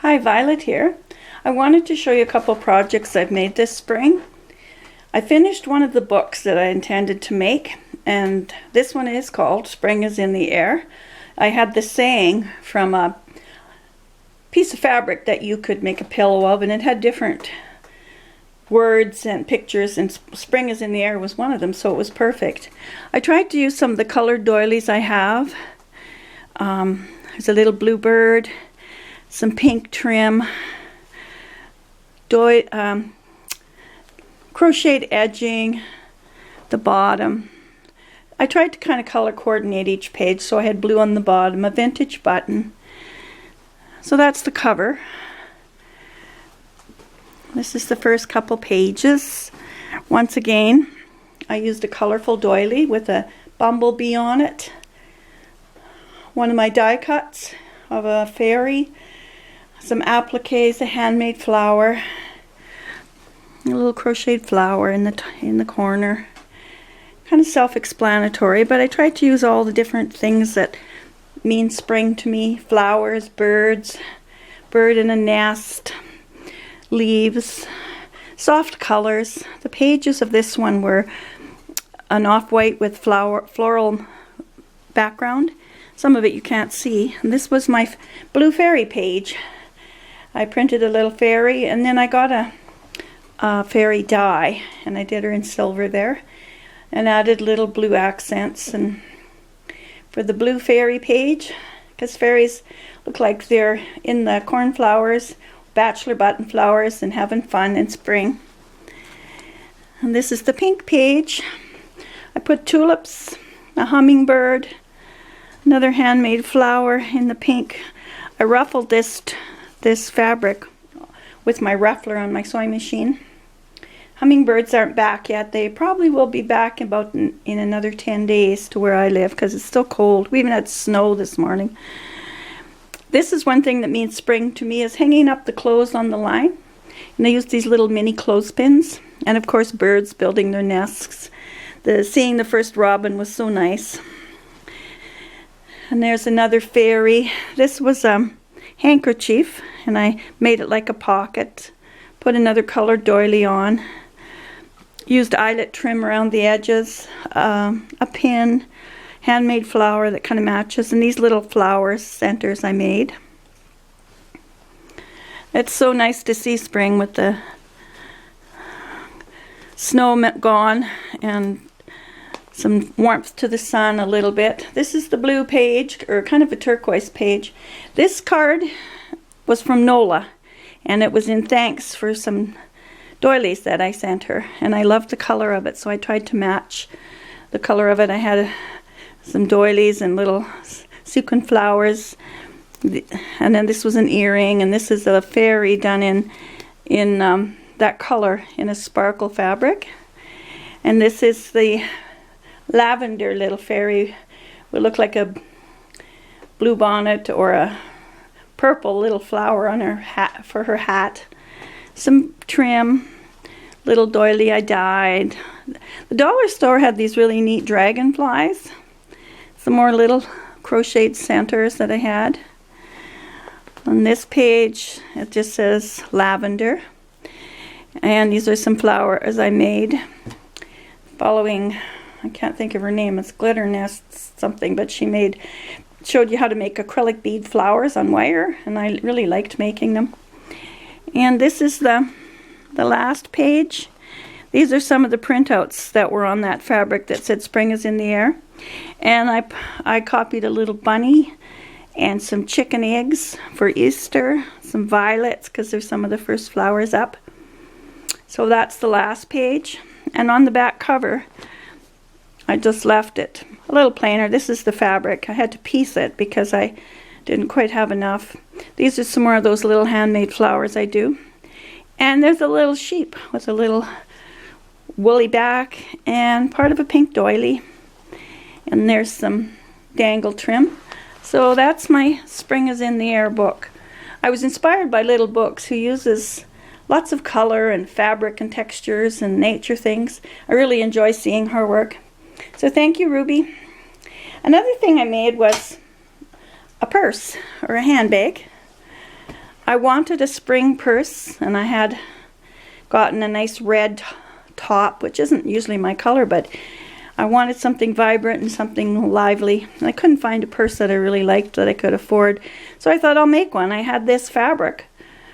Hi, Violet here. I wanted to show you a couple projects I've made this spring. I finished one of the books that I intended to make, and this one is called Spring is in the Air. I had the saying from a piece of fabric that you could make a pillow of, and it had different words and pictures, and spring is in the air was one of them, so it was perfect. I tried to use some of the colored doilies I have. There's a little bluebird, some pink trim, crocheted edging, the bottom. I tried to kind of color coordinate each page, so I had blue on the bottom, a vintage button. So that's the cover. This is the first couple pages. Once again, I used a colorful doily with a bumblebee on it. One of my die cuts of a fairy, some appliques, a handmade flower, a little crocheted flower in the corner. Kind of self-explanatory, but I tried to use all the different things that mean spring to me. Flowers, birds, bird in a nest, leaves, soft colors. The pages of this one were an off-white with floral background. Some of it you can't see. And this was my blue fairy page. I printed a little fairy, and then I got a fairy die, and I did her in silver there, and added little blue accents. And for the blue fairy page, because fairies look like they're in the cornflowers, bachelor button flowers, and having fun in spring. And this is the pink page. I put tulips, a hummingbird, another handmade flower in the pink. I ruffled this fabric with my ruffler on my sewing machine. Hummingbirds aren't back yet. They probably will be back in another 10 days to where I live, because it's still cold. We even had snow this morning. This is one thing that means spring to me, is hanging up the clothes on the line. And I use these little mini clothespins. And of course, birds building their nests. Seeing the first robin was so nice. And there's another fairy. This was a handkerchief, and I made it like a pocket. Put another colored doily on. Used eyelet trim around the edges. A pin. Handmade flower that kind of matches, and these little flower centers I made. It's so nice to see spring with the snow gone and some warmth to the sun a little bit. This is the blue page, or kind of a turquoise page. This card was from Nola, and it was in thanks for some doilies that I sent her, and I loved the color of it, so I tried to match the color of it. I had some doilies and little sequin flowers, and then this was an earring, and this is a fairy done in that color in a sparkle fabric. And this is the lavender little fairy. Would look like a blue bonnet or a purple little flower on her hat for her hat. Some trim, little doily I dyed. The dollar store had these really neat dragonflies. Some more little crocheted centers that I had. On this page, it just says lavender. And these are some flowers I made following, I can't think of her name, it's Glitter Nest something, but she showed you how to make acrylic bead flowers on wire, and I really liked making them. And this is the last page. These are some of the printouts that were on that fabric that said spring is in the air. And I copied a little bunny and some chicken eggs for Easter, some violets, because there's some of the first flowers up. So that's the last page. And on the back cover, I just left it a little plainer. This is the fabric. I had to piece it because I didn't quite have enough. These are some more of those little handmade flowers I do. And there's a little sheep with a little woolly back and part of a pink doily. And there's some dangle trim. So that's my Spring is in the Air book. I was inspired by Little Books, who uses lots of color and fabric and textures and nature things. I really enjoy seeing her work. So thank you, Ruby. Another thing I made was a purse or a handbag. I wanted a spring purse, and I had gotten a nice red top, which isn't usually my color, but I wanted something vibrant and something lively. And I couldn't find a purse that I really liked that I could afford, so I thought I'll make one. I had this fabric,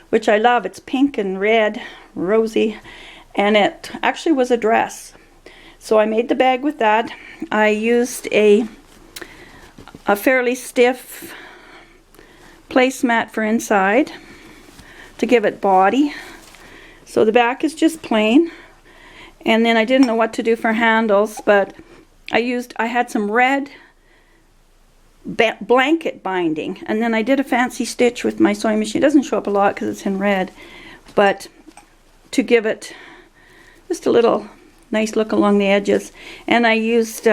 which I love. It's pink and red, rosy, and it actually was a dress. So I made the bag with that. I used a fairly stiff placemat for inside to give it body. So the back is just plain. And then I didn't know what to do for handles, but I had some red blanket binding, and then I did a fancy stitch with my sewing machine. It doesn't show up a lot because it's in red, but to give it just a little nice look along the edges. And I used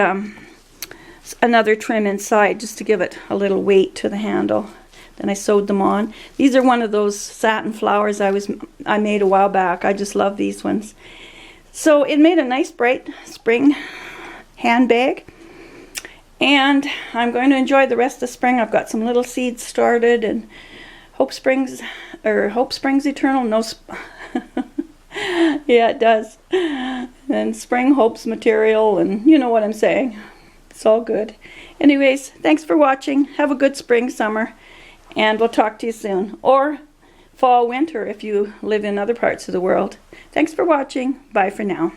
another trim inside just to give it a little weight to the handle. Then I sewed them on. These are one of those satin flowers I made a while back. I just love these ones. So it made a nice bright spring handbag, and I'm going to enjoy the rest of spring. I've got some little seeds started, and hope springs eternal. No, yeah, it does. And spring hopes material, and you know what I'm saying. It's all good. Anyways, thanks for watching. Have a good spring, summer, and we'll talk to you soon. Or fall, winter if you live in other parts of the world. Thanks for watching. Bye for now.